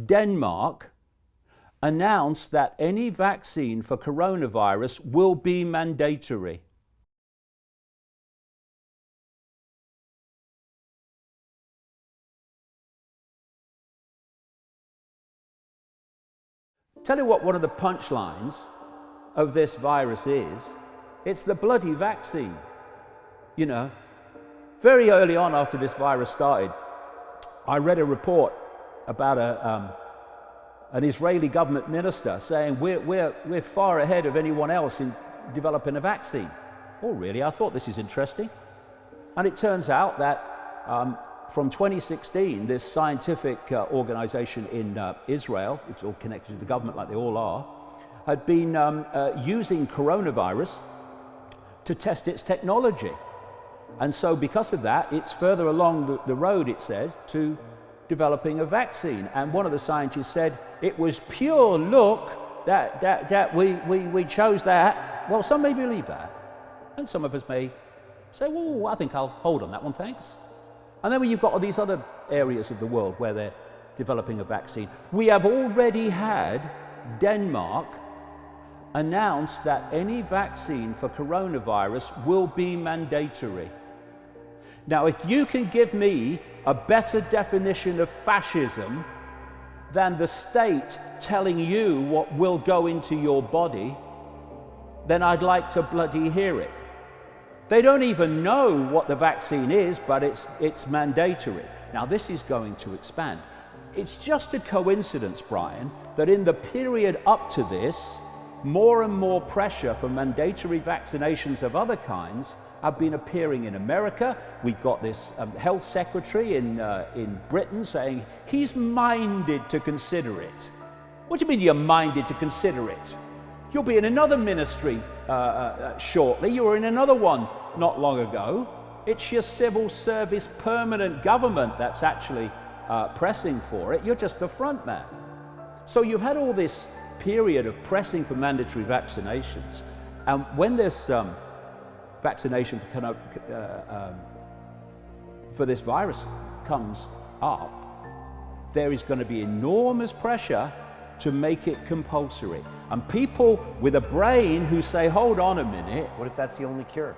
Denmark announced that any vaccine for coronavirus will be mandatory. Tell you what one of the punchlines of this virus is. It's the bloody vaccine. You know, very early on after this virus started, I read a report about an Israeli government minister saying we're far ahead of anyone else in developing a vaccine. Oh really? I thought this is interesting. And it turns out that from 2016, this scientific organization in Israel, which is all connected to the government like they all are, had been using coronavirus to test its technology. And so because of that, it's further along the road, it says, to developing a vaccine. And one of the scientists said, it was pure luck that we chose that. Well, some may believe that. And some of us may say, well, I think I'll hold on that one, thanks. And then when you've got all these other areas of the world where they're developing a vaccine, we have already had Denmark announce that any vaccine for coronavirus will be mandatory. Now, if you can give me a better definition of fascism than the state telling you what will go into your body, then I'd like to bloody hear it. They don't even know what the vaccine is, but it's mandatory. Now, this is going to expand. It's just a coincidence, Brian, that in the period up to this, more and more pressure for mandatory vaccinations of other kinds have been appearing in America. We've got this health secretary in Britain saying he's minded to consider it. What do you mean you're minded to consider it? You'll be in another ministry shortly. You were in another one not long ago. It's your civil service permanent government that's actually pressing for it. You're just the front man. So you've had all this period of pressing for mandatory vaccinations, and when this vaccination for this virus comes up, there is going to be enormous pressure to make it compulsory. And people with a brain who say, hold on a minute. What if that's the only cure?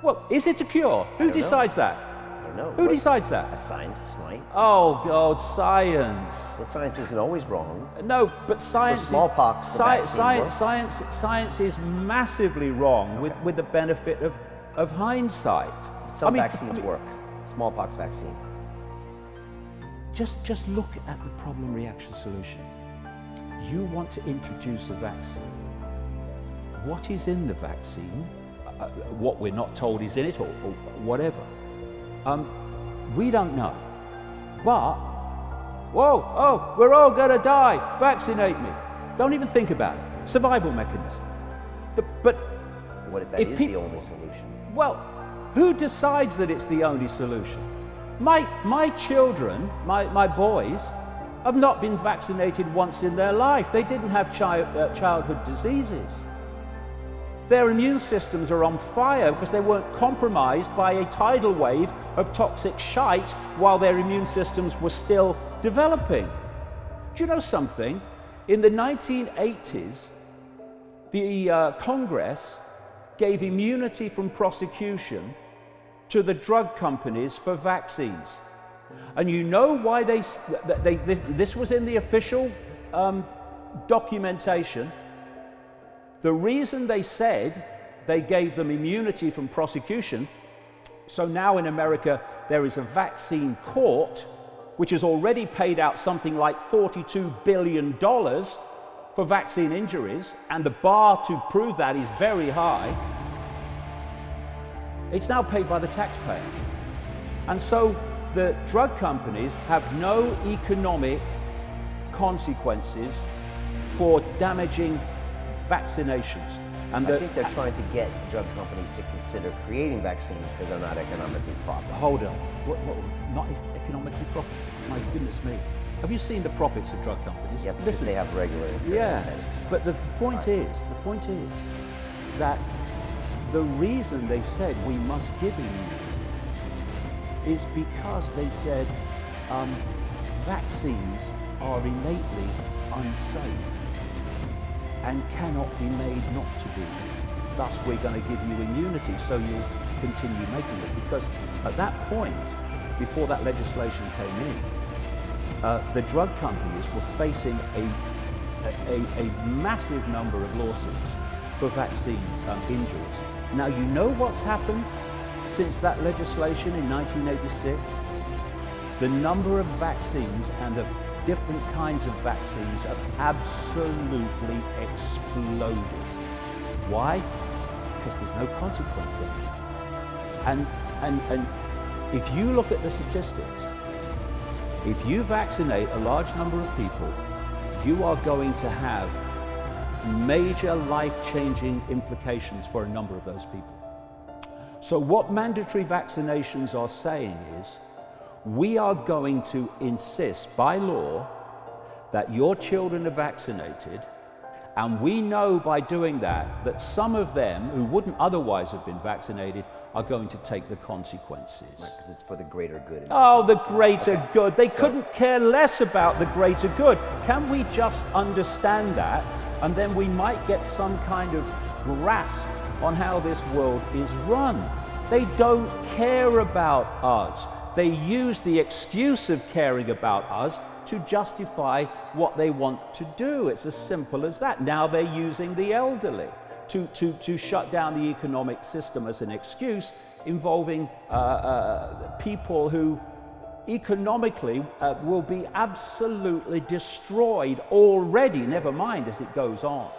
Well, is it a cure? Who decides that? I don't know. Who decides that? A scientist might. Oh, God, science. Well, science isn't always wrong. No, but science For smallpox, science is massively wrong with the benefit of hindsight. Some vaccines work. Smallpox vaccine. Just look at the problem reaction solution. You want to introduce a vaccine. What is in the vaccine? What we're not told is in it, or whatever. We don't know. But, we're all gonna die. Vaccinate me. Don't even think about it. Survival mechanism. But what if that is the only solution? Well, who decides that it's the only solution? My children, my boys, have not been vaccinated once in their life. They didn't have childhood diseases. Their immune systems are on fire because they weren't compromised by a tidal wave of toxic shite while their immune systems were still developing. Do you know something? In the 1980s, the Congress gave immunity from prosecution to the drug companies for vaccines. And you know why this was in the official documentation. The reason they said they gave them immunity from prosecution, so now in America there is a vaccine court which has already paid out something like $42 billion for vaccine injuries, and the bar to prove that is very high. It's now paid by the taxpayer. And so the drug companies have no economic consequences for damaging vaccinations. And I think they're trying to get drug companies to consider creating vaccines because they're not economically profitable. Hold on. What, not economically profitable? My goodness me. Have you seen the profits of drug companies? Yeah, because they have regulated. Yeah, but the point is that the reason they said we must give immunity is because they said vaccines are innately unsafe and cannot be made not to be. Thus, we're going to give you immunity so you'll continue making it. Because at that point, before that legislation came in, the drug companies were facing a massive number of lawsuits for vaccine injuries. Now, you know what's happened since that legislation in 1986? The number of vaccines and of different kinds of vaccines have absolutely exploded. Why? Because there's no consequence in it. And if you look at the statistics, if you vaccinate a large number of people, you are going to have major life-changing implications for a number of those people. So what mandatory vaccinations are saying is, we are going to insist by law that your children are vaccinated, and we know by doing that some of them who wouldn't otherwise have been vaccinated are going to take the consequences. Right, because it's for the greater good. Oh, the greater good. They couldn't care less about the greater good. Can we just understand that? And then we might get some kind of grasp on how this world is run. They don't care about us. They use the excuse of caring about us to justify what they want to do. It's as simple as that. Now they're using the elderly to shut down the economic system as an excuse, involving people who economically will be absolutely destroyed already, never mind as it goes on.